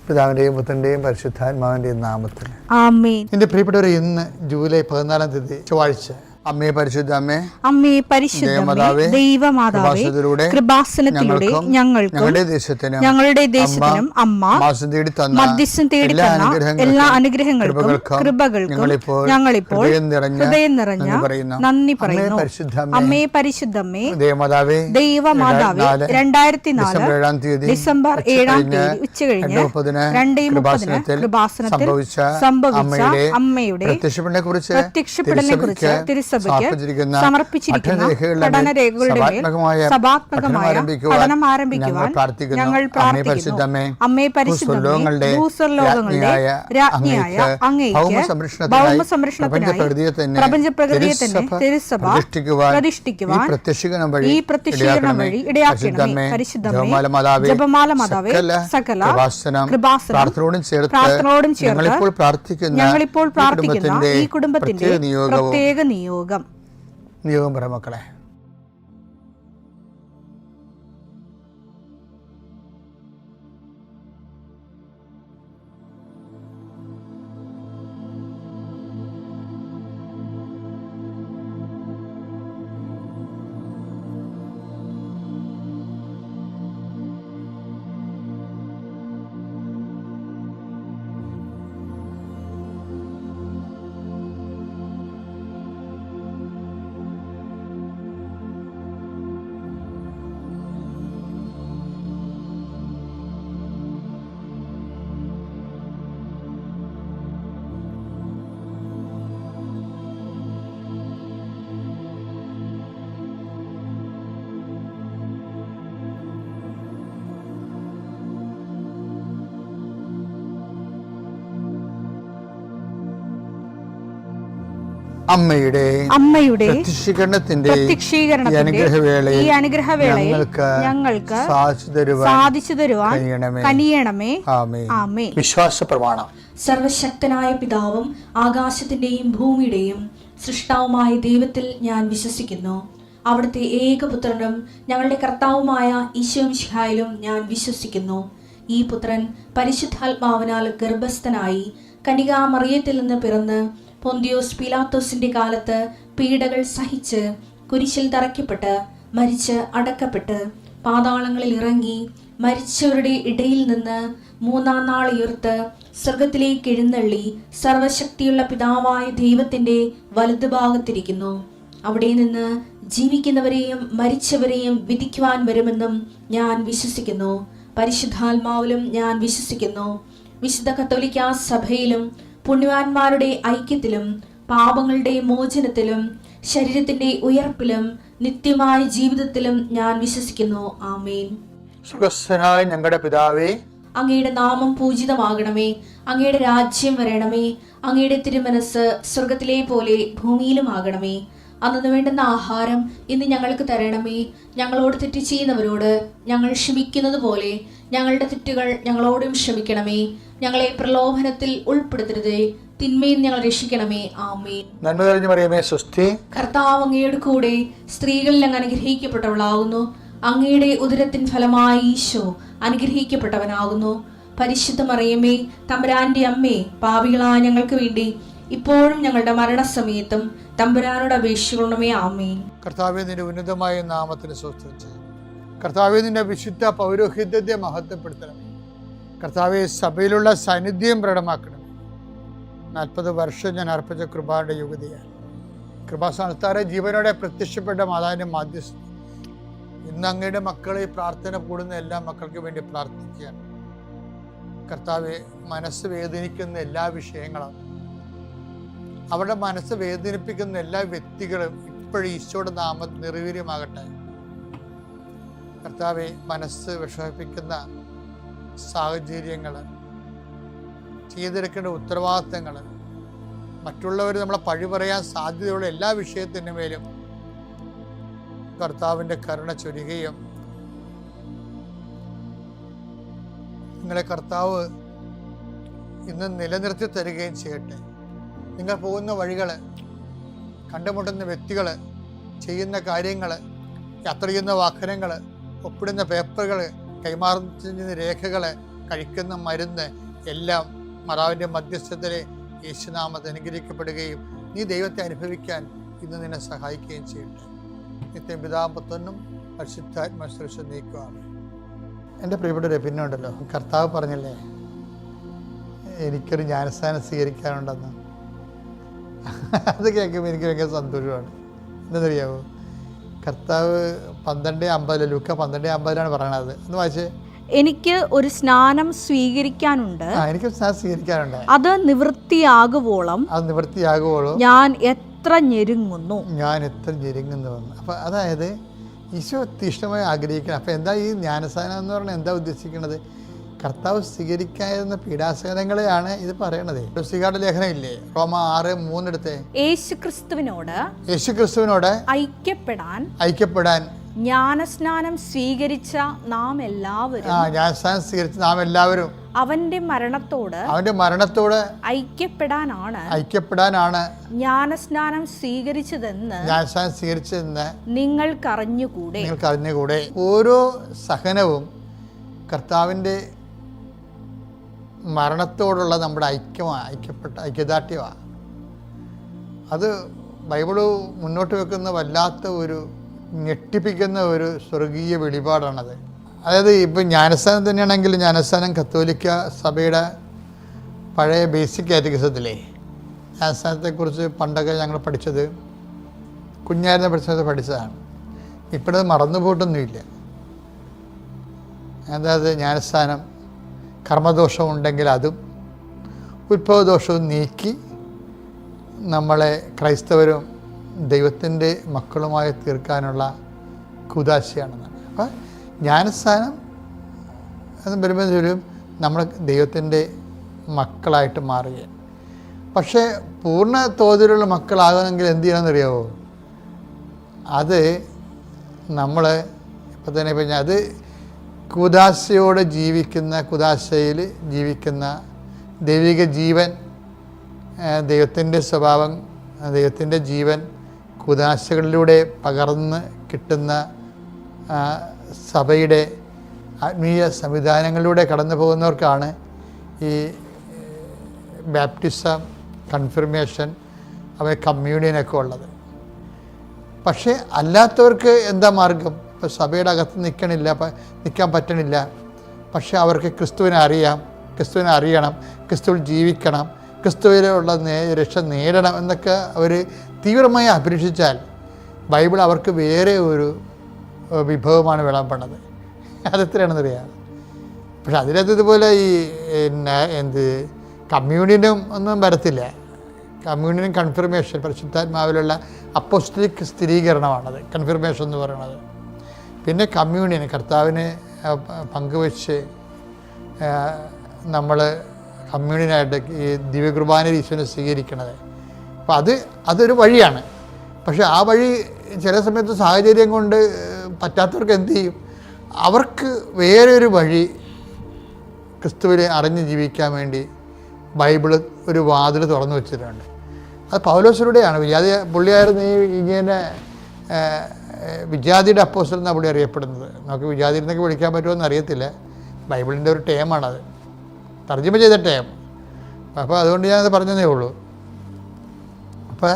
പിതാവിന്റെയും പുത്രന്റെയും പരിശുദ്ധാത്മാവിന്റെയും നാമത്തിൽ ആമേൻ. എന്റെ പ്രിയപ്പെട്ടവരെ, ഇന്ന് ജൂലൈ 14 തീയതി ചൊവ്വാഴ്ച. അമ്മേ പരിശുദ്ധ അമ്മേ, അമ്മേ പരിശുദ്ധമേ, ദൈവമാതാവേ, കൃപാസനത്തിലൂടെ ഞങ്ങളുടെ ദേശത്തിനും അമ്മ മധ്യസ്ഥം തേടി തന്ന എല്ലാ അനുഗ്രഹങ്ങൾക്കും കൃപകൾക്കും ഞങ്ങളിപ്പോൾ ഹൃദയം നിറഞ്ഞ നന്ദി പറയുന്നു. അമ്മേ പരിശുദ്ധമേ, ദൈവമാതാവേ, 2004 ഡിസംബർ 7 ഉച്ചകഴിഞ്ഞ് 2:30 കൃപാസനത്തിൽ സംഭവിച്ച അമ്മയുടെ പ്രത്യക്ഷപ്പെടലിനെ കുറിച്ച് സമർപ്പിച്ചിരിക്കുന്ന പഠനരേഖകളുടെ മേൽ സഭാത്മകമായ പഠനം ആരംഭിക്കുവാൻ ഞങ്ങൾ പ്രാർത്ഥിക്കുന്നു. അമ്മേ പരിശുദ്ധമേ, ഭൂസ്വർലോകങ്ങളുടെ രാജ്ഞിയായ അങ്ങേയ്ക്ക് ഭൗമസംരക്ഷണത്തിനായി പ്രപഞ്ചപ്രകൃതിയെ തന്നെ തിരുസഭ പ്രതിഷ്ഠിക്കുവാൻ ഈ പ്രത്യക്ഷീകരണം വഴി ഇടയാക്കണമേ. പരിശുദ്ധമേ, ജപമാല മാതാവേ, സകല കൃപാസനം പ്രാർത്ഥനയോടും ചേർത്ത് ഞങ്ങളിപ്പോൾ പ്രാർത്ഥിക്കുന്ന ഈ കുടുംബത്തിന്റെ പ്രത്യേക നിയോഗം പറ മക്കളെ. അമ്മയുടെ പ്രത്യക്ഷീകരണത്തിന്റെ ഈ അനുഗ്രഹവേളയിൽ ഞങ്ങൾക്ക് സാധിച്ചു തരുവാൻ കനിയണമേ. ആമേൻ. വിശ്വാസ പ്രമാണം. സർവശക്തനായ പിതാവും ആകാശത്തിന്റെയും ഭൂമിയുടെയും സൃഷ്ടാവുമായ ദൈവത്തിൽ ഞാൻ വിശ്വസിക്കുന്നു. അവിടുത്തെ ഏകപുത്രനും ഞങ്ങളുടെ കർത്താവുമായ ഈശോമിശിഹായിലും ഞാൻ വിശ്വസിക്കുന്നു. ഈ പുത്രൻ പരിശുദ്ധാത്മാവിനാൽ ഗർഭസ്ഥനായി കന്യകാമറിയത്തിൽ നിന്ന് പിറന്ന് പൊന്തിയോസ് പീലാത്തോസിന്റെ കാലത്ത് പീഡകൾ സഹിച്ച് കുരിശിൽ തറയ്ക്കപ്പെട്ട് മരിച്ച് അടക്കപ്പെട്ട് പാതാളങ്ങളിൽ ഇറങ്ങി മരിച്ചവരുടെ ഇടയിൽ നിന്ന് 3-ാം നാൾ ഉയർത്ത് സ്വർഗത്തിലേക്ക് എഴുന്നള്ളി സർവശക്തിയുള്ള പിതാവായ ദൈവത്തിന്റെ വലതുഭാഗത്തിരിക്കുന്നു. അവിടെ നിന്ന് ജീവിക്കുന്നവരെയും മരിച്ചവരെയും വിധിക്കുവാൻ വരുമെന്നും ഞാൻ വിശ്വസിക്കുന്നു. പരിശുദ്ധാത്മാവിലും ഞാൻ വിശ്വസിക്കുന്നു. വിശുദ്ധ കത്തോലിക്കാ സഭയിലും പുണ്യവാന്മാരുടെ ഐക്യത്തിലും പാപങ്ങളുടെ മോചനത്തിലും ശരീരത്തിന്റെ ഉയർപ്പിലും നിത്യമായ ജീവിതത്തിലും ഞാൻ വിശ്വസിക്കുന്നു. ആമേൻ. സുഖസ്ഥനായ ഞങ്ങളുടെ പിതാവേ, അങ്ങയുടെ നാമം പൂജിതമാകണമേ. അങ്ങയുടെ രാജ്യം വരണമേ. അങ്ങയുടെ തിരുമനസ് സ്വർഗത്തിലെ പോലെ ഭൂമിയിലും ആകണമേ. അന്നു വേണ്ടുന്ന ആഹാരം ഇന്ന് ഞങ്ങൾക്ക് തരണമേ. ഞങ്ങളോട് തെറ്റ് ചെയ്യുന്നവരോട് ഞങ്ങൾ ക്ഷമിക്കുന്നത് പോലെ ഞങ്ങളുടെ തെറ്റുകൾ ഞങ്ങളോടും ക്ഷമിക്കണമേ. ഞങ്ങളെ പ്രലോഭനത്തിൽ ഉൾപ്പെടുത്തരുതേ, തിന്മയിൽ ഞങ്ങൾ രക്ഷിക്കണമേ. ആമേൻ. നന്മ നിറഞ്ഞ മറിയമേ, സ്വസ്തി. കർത്താവ് അങ്ങയുടെ കൂടെ സ്ത്രീകളിൽ അങ്ങ് അനുഗ്രഹിക്കപ്പെട്ടവളാകുന്നു. അങ്ങയുടെ ഉദരത്തിൻ ഫലമായി ഈശോ അനുഗ്രഹിക്കപ്പെട്ടവനാകുന്നു. പരിശുദ്ധ മറിയമേ, തമ്പുരാന്റെ അമ്മേ, പാപികളായ ഞങ്ങൾക്ക് വേണ്ടി ഇപ്പോഴും ഞങ്ങളുടെ മരണസമയത്തും തമ്പുരാനോട് അപേക്ഷിക്കണമേ. ആമേൻ. കർത്താവേ, നിന്റെ ഉന്നതമായ നാമത്തിന് സ്തോത്രം. കർത്താവേ, നിന്റെ വിശുദ്ധ പൗരോഹിത്യത്തെ മഹത്വപ്പെടുത്തണമേ. കർത്താവെ, സഭയിലുള്ള സാന്നിധ്യം പ്രകടമാക്കണമേ. 40 വർഷം ഞാൻ അർപ്പിച്ച കൃപാന്റെ യുഗതിയാണ്. കൃപാസ്ഥാനത്താറെ ജീവനോടെ പ്രത്യക്ഷപ്പെട്ട മാതാവിന്റെ മാധ്യസ്ഥം ഇന്ന് അങ്ങയുടെ മക്കളെ പ്രാർത്ഥന കൂടുന്ന എല്ലാ മക്കൾക്ക് വേണ്ടി പ്രാർത്ഥിക്കുകയാണ്. കർത്താവെ, മനസ്സ് വേദനിക്കുന്ന എല്ലാ വിഷയങ്ങളും, അവരുടെ മനസ്സ് വേദനിപ്പിക്കുന്ന എല്ലാ വ്യക്തികളും ഇപ്പോഴും ഈശോയുടെ നാമം നിർവീര്യമാകട്ടെ. കർത്താവെ, മനസ്സ് വിഷമിപ്പിക്കുന്ന സാഹചര്യങ്ങൾ, ചെയ്തെടുക്കേണ്ട ഉത്തരവാദിത്തങ്ങൾ, മറ്റുള്ളവർ നമ്മളെ പഴി പറയാൻ സാധ്യതയുള്ള എല്ലാ വിഷയത്തിൻ്റെ മേലും കർത്താവിൻ്റെ കരുണ ചൊരിയുകയും നിങ്ങളെ കർത്താവ് ഇന്ന് നിലനിർത്തി തരികയും ചെയ്യട്ടെ. നിങ്ങൾ പോകുന്ന വഴികൾ, കണ്ടുമുട്ടുന്ന വ്യക്തികൾ, ചെയ്യുന്ന കാര്യങ്ങൾ, യാത്ര ചെയ്യുന്ന വാഹനങ്ങൾ, ഒപ്പിടുന്ന പേപ്പറുകൾ, കൈമാറുന്ന രേഖകൾ കഴിക്കുന്ന മരുന്ന് എല്ലാം മാതാവിൻ്റെ മധ്യസ്ഥത്തിൽ യേശുനാമത്തിൽ അനുഗ്രഹിക്കപ്പെടുകയും നീ ദൈവത്തെ അനുഭവിക്കാൻ ഇന്ന് നിന്നെ സഹായിക്കുകയും ചെയ്യട്ടെ. നിത്യം പിതാവും പുത്രനും പരിശുദ്ധാത്മാ ശുശ്രൂഷ നീക്കുവാണ്. എൻ്റെ പ്രിയപ്പെട്ടവരെ, പിന്നെ ഉണ്ടല്ലോ, കർത്താവ് പറഞ്ഞില്ലേ എനിക്കൊരു ജ്ഞാനസ്ഥാനം സ്വീകരിക്കാനുണ്ടെന്ന്. അത് കേൾക്കുമ്പോൾ എനിക്ക് ഭയങ്കര സന്തോഷമാണ്. എന്താണെന്നറിയാമോ? കർത്താവ് 12:50 ലൂക്ക 12:50 പറയണത്. ഒന്ന് വായിച്ചേ. എനിക്ക് ഒരു സ്നാനം സ്വീകരിക്കാനുണ്ട്, എനിക്ക് സ്നാനം സ്വീകരിക്കാനുണ്ട്, അത് നിവൃത്തിയാകുവോളം ഞാൻ എത്ര ഞെരുങ്ങുന്നു. അപ്പം അതായത് ഈശോ തീഷ്ണമായി ആഗ്രഹിക്കണം. അപ്പം എന്താ ഈ ജ്ഞാനസ്നാനം എന്ന് പറഞ്ഞാൽ എന്താ ഉദ്ദേശിക്കുന്നത്? കർത്താവ് സ്വീകരിക്കാതിരുന്ന പീഡാസഹനങ്ങളെയാണ് ഇത് പറയണത്. സ്വീകാരുടെ ലേഖനം ഇല്ലേ, റോമ 6:3 എടുത്തേ. യേശുക്രിസ്തുവിനോട് ഐക്യപ്പെടാൻ ജ്ഞാനസ്നാനം സ്വീകരിച്ച നാം എല്ലാവരും അവന്റെ മരണത്തോട് ഐക്യപ്പെടാനാണ് ജ്ഞാനസ്നാനം സ്വീകരിച്ചതെന്ന് നിങ്ങൾക്കറിഞ്ഞുകൂടെ. ഓരോ സഹനവും കർത്താവിൻ്റെ മരണത്തോടുള്ള നമ്മുടെ ഐക്യദാർഢ്യമാണ്. അത് ബൈബിള് മുന്നോട്ട് വെക്കുന്ന വല്ലാത്ത ഒരു ഞെട്ടിപ്പിക്കുന്ന ഒരു സ്വർഗീയ വെളിപാടാണത്. അതായത് ഇപ്പം ജ്ഞാനസ്ഥാനം തന്നെയാണെങ്കിൽ, ജ്ഞാനസ്ഥാനം കത്തോലിക്ക സഭയുടെ പഴയ ബേസിക് കാറ്റഗിസത്തിലെ ജ്ഞാനസ്ഥാനത്തെക്കുറിച്ച് പണ്ടൊക്കെ ഞങ്ങൾ പഠിച്ചത്, കുഞ്ഞായിരുന്ന പഠിച്ചതാണ്. ഇപ്പോഴത് മറന്നുപോയിട്ടൊന്നുമില്ല. അതായത് ജ്ഞാനസ്ഥാനം കർമ്മദോഷം ഉണ്ടെങ്കിൽ അതും ഉത്ഭവദോഷവും നീക്കി നമ്മളെ ക്രൈസ്തവരും ദൈവത്തിൻ്റെ മക്കളുമായി തീർക്കാനുള്ള കൂദാശയാണെന്നാണ്. അപ്പം ജ്ഞാനസ്ഥാനം എന്ന് വരുമ്പോഴത്തേക്കും നമ്മൾ ദൈവത്തിൻ്റെ മക്കളായിട്ട് മാറുകയാണ്. പക്ഷേ പൂർണ്ണ തോതിലുള്ള മക്കളാകണമെങ്കിൽ എന്ത് ചെയ്യണമെന്നറിയാമോ? അത് നമ്മൾ ഇപ്പം തന്നെ പറഞ്ഞാൽ അത് കൂദാശയോടെ കൂദാശയിൽ ജീവിക്കുന്ന ദൈവിക ജീവൻ, ദൈവത്തിൻ്റെ സ്വഭാവം, ദൈവത്തിൻ്റെ ജീവൻ കൂദാശകളിലൂടെ പകർന്ന് കിട്ടുന്ന സഭയുടെ ആത്മീയ സംവിധാനങ്ങളിലൂടെ കടന്നു പോകുന്നവർക്കാണ് ഈ ബാപ്റ്റിസം, കൺഫർമേഷൻ, കമ്മ്യൂണിയനൊക്കെ ഉള്ളത്. പക്ഷേ അല്ലാത്തവർക്ക് എന്താ മാർഗം? ഇപ്പോൾ സഭയുടെ അകത്ത് നിൽക്കാൻ പറ്റണില്ല. പക്ഷേ അവർക്ക് ക്രിസ്തുവിനെ അറിയണം, ക്രിസ്തുവിൽ ജീവിക്കണം, ക്രിസ്തുവിലുള്ള രക്ഷ നേടണം എന്നൊക്കെ അവർ തീവ്രമായി അഭിലഷിച്ചാൽ ബൈബിൾ അവർക്ക് വേറെ ഒരു വിഭവമാണ് വിളമ്പണത്. അതെത്രയാണെന്നറിയാം. പക്ഷെ അതിനകത്ത് ഇതുപോലെ ഈ കമ്മ്യൂണിയനും ഒന്നും വരത്തില്ല. കമ്മ്യൂണിയൻ കൺഫർമേഷൻ, പരിശുദ്ധാത്മാവിലുള്ള അപ്പോസ്തലിക് സ്ഥിരീകരണമാണത് കൺഫർമേഷൻ എന്ന് പറയുന്നത്. പിന്നെ കമ്മ്യൂണിയൻ, കർത്താവിനെ പങ്കുവെച്ച് നമ്മൾ കമ്മ്യൂണിയനായിട്ട് ഈ ദിവ്യകുർബാനയിൽ ഈശോനെ സ്വീകരിക്കണത്. അപ്പം അതൊരു വഴിയാണ്. പക്ഷെ ആ വഴി ചില സമയത്ത് സാഹചര്യം കൊണ്ട് പറ്റാത്തവർക്ക് എന്ത് ചെയ്യും? അവർക്ക് വേറെ ഒരു വഴി ക്രിസ്തുവിനെ അറിഞ്ഞ് ജീവിക്കാൻ വേണ്ടി ബൈബിള് ഒരു വാതിൽ തുറന്നു വെച്ചിട്ടുണ്ട്. അത് പൗലോസിലൂടെയാണ്. പുള്ളിയായിരുന്നു ഇങ്ങനെ വിജാതിയുടെ അപ്പോസ്റ്റൽ എന്നാണ് പുള്ളി അറിയപ്പെടുന്നത്. നമുക്ക് വിജാതി എന്നൊക്കെ വിളിക്കാൻ പറ്റുമോ എന്ന് അറിയത്തില്ല. ബൈബിളിൻ്റെ ഒരു ടേമാണത്, തർജ്ജമ ചെയ്ത ടേം. അപ്പോൾ അതുകൊണ്ട് ഞാനത് പറഞ്ഞതേ ഉള്ളൂ. അപ്പോൾ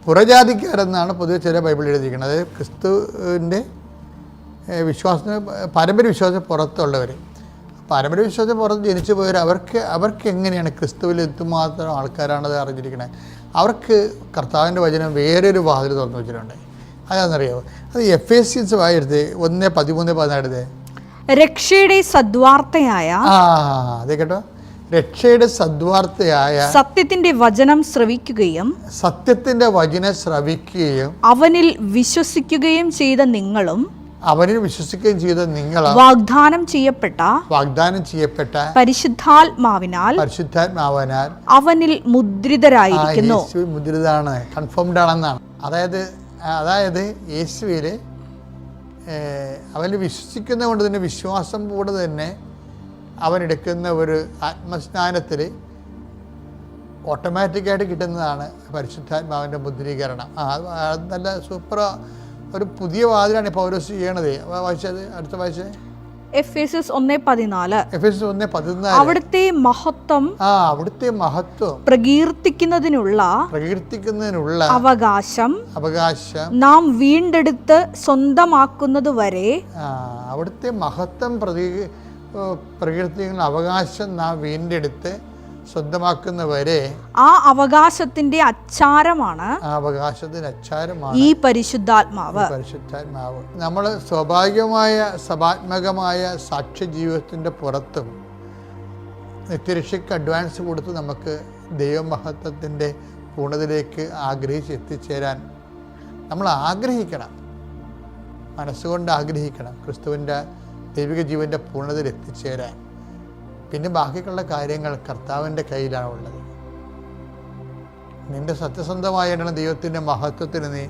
പുറജാതിക്കാരെന്നാണ് പൊതുവെ ചില ബൈബിൾ എഴുതിയിരിക്കുന്നത്. ക്രിസ്തുവിൻ്റെ വിശ്വാസത്തിന്, പാരമ്പര്യ വിശ്വാസത്തിന് പുറത്തുള്ളവർ, പാരമ്പര്യ വിശ്വാസത്തിന് പുറത്ത് ജനിച്ചു പോയവർ, അവർക്ക് എങ്ങനെയാണ് ക്രിസ്തുവിൽ എന്തുമാത്രം ആൾക്കാരാണത് അറിഞ്ഞിരിക്കുന്നത്? അവർക്ക് കർത്താവിൻ്റെ വചനം വേറൊരു വാതിൽ തുറന്നു വെച്ചിട്ടുണ്ട്. അതാണെന്നറിയാമോ? അത് എഫേസ്യൻസ് വായെടുത്ത് 1:13-14 രക്ഷയുടെ സദ്വാർത്തയായ അതെ കേട്ടോ, രക്ഷയുടെ സദ്വാർത്തയായ സത്യത്തിന്റെ വചനം ശ്രവിക്കുകയും അവനിൽ വിശ്വസിക്കുകയും ചെയ്ത നിങ്ങളും വാഗ്ദാനം ചെയ്യപ്പെട്ട പരിശുദ്ധാത്മാവിനാൽ അവനിൽ മുദ്രിതരായിരിക്കുന്നു. മുദ്രിതാണ്, കൺഫേംഡ് ആണെന്നാണ്. അതായത് യേശുവിൽ അവന് വിശ്വസിക്കുന്നത് കൊണ്ട് തന്നെ, വിശ്വാസം കൂടെ തന്നെ അവനെടുക്കുന്ന ഒരു ആത്മസ്നാനത്തിൽ ഓട്ടോമാറ്റിക്കായിട്ട് കിട്ടുന്നതാണ് പരിശുദ്ധാത്മാവിൻ്റെ മുദ്രീകരണം. നല്ല സൂപ്പർ ഒരു പുതിയ വാതിലാണ് പൗലോസ് ചെയ്യണത്. വായിച്ചത്, അടുത്ത വായിച്ചത് എഫേസ്യസ് 1:14. എഫേസ്യസ് 1:14. അവിടുത്തെ മഹത്വം അവിടുത്തെ മഹത്വം പ്രകീർത്തിക്കുന്നതിനുള്ള അവകാശം നാം വീണ്ടെടുത്ത് സ്വന്തമാക്കുന്നത് വരെ. അവിടുത്തെ മഹത്വം പ്രകീർത്തിക്കുന്ന അവകാശം നാം വീണ്ടെടുത്ത് സ്വന്തമാക്കുന്നവരെ ആ അവകാശത്തിന്റെ അച്ചാരമാണ് ഈ പരിശുദ്ധാത്മാവ്. നമ്മൾ സ്വാഭാവികമായ സഭാത്മകമായ സാക്ഷ്യ ജീവിതത്തിൻ്റെ പുറത്തും നിത്യരക്ഷയ്ക്ക് അഡ്വാൻസ് കൊടുത്ത് നമുക്ക് ദൈവമഹത്വത്തിൻ്റെ പൂർണ്ണതയിലേക്ക് ആഗ്രഹിച്ച് എത്തിച്ചേരാൻ നമ്മൾ ആഗ്രഹിക്കണം, മനസ്സുകൊണ്ട് ആഗ്രഹിക്കണം ക്രിസ്തുവിൻ്റെ ദൈവിക ജീവൻ്റെ പൂർണ്ണതയിൽ എത്തിച്ചേരാൻ. പിന്നെ ബാക്കിയുള്ള കാര്യങ്ങൾ കർത്താവിൻ്റെ കയ്യിലാണ് ഉള്ളത്. നിൻ്റെ സത്യസന്ധമായിട്ടാണ് ദൈവത്തിൻ്റെ മഹത്വത്തിന്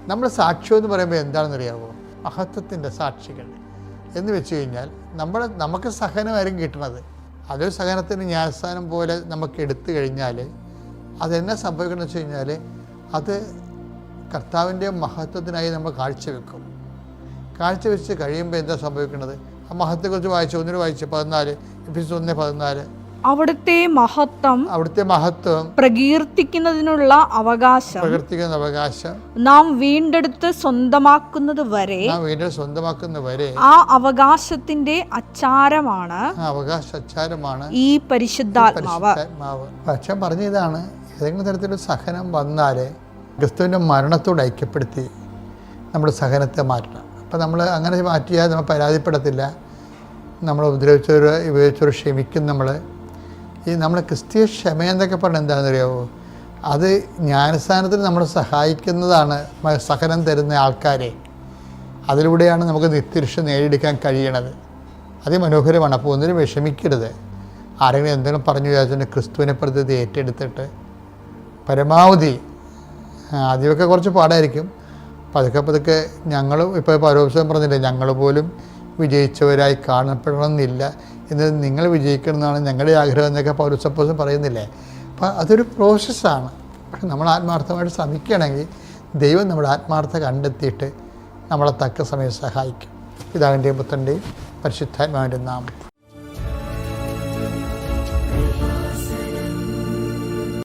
നമ്മൾ സാക്ഷ്യം എന്ന് പറയുമ്പോൾ എന്താണെന്നറിയാമോ? മഹത്വത്തിൻ്റെ സാക്ഷികൾ എന്ന് വെച്ച് കഴിഞ്ഞാൽ നമുക്ക് സഹനമായിരിക്കും കിട്ടണത്. അതൊരു സഹനത്തിന് ന്യായസ്ഥാനം പോലെ നമുക്ക് എടുത്തു കഴിഞ്ഞാൽ അതെന്നെ സംഭവിക്കണമെന്ന് വെച്ച് കഴിഞ്ഞാൽ അത് കർത്താവിൻ്റെ മഹത്വത്തിനായി നമ്മൾ കാഴ്ചവെക്കും. കാഴ്ചവെച്ച് കഴിയുമ്പോൾ എന്താ സംഭവിക്കുന്നത്? ആ മഹത്വത്തെക്കുറിച്ച് വായിച്ചു 14 എഫേസ്യസ് 1:14. അവിടുത്തെ മഹത്വം പ്രകീർത്തിക്കുന്നതിനുള്ള അവകാശം നാം വീണ്ടെടുത്ത് സ്വന്തമാക്കുന്നത് വരെ ആ അവകാശത്തിന്റെ അച്ചാരമാണ് ഈ പരിശുദ്ധാത്മാവ്. പക്ഷെ പറഞ്ഞതാണ്, ഏതെങ്കിലും തരത്തിലൊരു സഹനം വന്നാൽ ക്രിസ്തുവിൻ്റെ മരണത്തോട് ഐക്യപ്പെടുത്തി നമ്മുടെ സഹനത്തെ മാറ്റണം. അപ്പം നമ്മൾ അങ്ങനെ മാറ്റിയാൽ നമ്മൾ പരാതിപ്പെടത്തില്ല. നമ്മൾ ഉപയോഗിച്ചവർ ക്ഷമിക്കും. നമ്മൾ ക്രിസ്തീയ ക്ഷമയെന്നൊക്കെ പറഞ്ഞാൽ എന്താണെന്നറിയാമോ? അത് ജ്ഞാനസ്ഥാനത്തിന് നമ്മളെ സഹായിക്കുന്നതാണ്. സഹനം തരുന്ന ആൾക്കാരെ, അതിലൂടെയാണ് നമുക്ക് നിത്യരക്ഷ നേടിയെടുക്കാൻ കഴിയണത്. അതിമനോഹരമാണ്. അപ്പോൾ ഒന്നിനും വിഷമിക്കരുത്. ആരെങ്കിലും എന്തെങ്കിലും പറഞ്ഞു വിചാരിച്ചിട്ട് ക്രിസ്തുവിനെ പ്രതി ഏറ്റെടുത്തിട്ട് പരമാവധി, ആദ്യമൊക്കെ കുറച്ച് പാടായിരിക്കും, പതുക്കെ ഞങ്ങളും ഇപ്പോൾ പൗലോസ് പറഞ്ഞില്ലേ, ഞങ്ങൾ പോലും വിജയിച്ചവരായി കാണപ്പെടണമെന്നില്ല, എന്ന് നിങ്ങൾ വിജയിക്കണം എന്നാണ് ഞങ്ങളുടെ ആഗ്രഹം എന്നൊക്കെ പൗലോസ് പറയുന്നില്ലേ. അപ്പം അതൊരു പ്രോസസ്സാണ്. പക്ഷെ നമ്മൾ ആത്മാർത്ഥമായിട്ട് ശ്രമിക്കുകയാണെങ്കിൽ ദൈവം നമ്മുടെ ആത്മാർത്ഥത കണ്ടെത്തിയിട്ട് നമ്മളെ തക്ക സമയം സഹായിക്കും. പിതാവിൻ്റെയും പുത്രൻ്റെയും പരിശുദ്ധാത്മാവിൻ്റെ നാമം.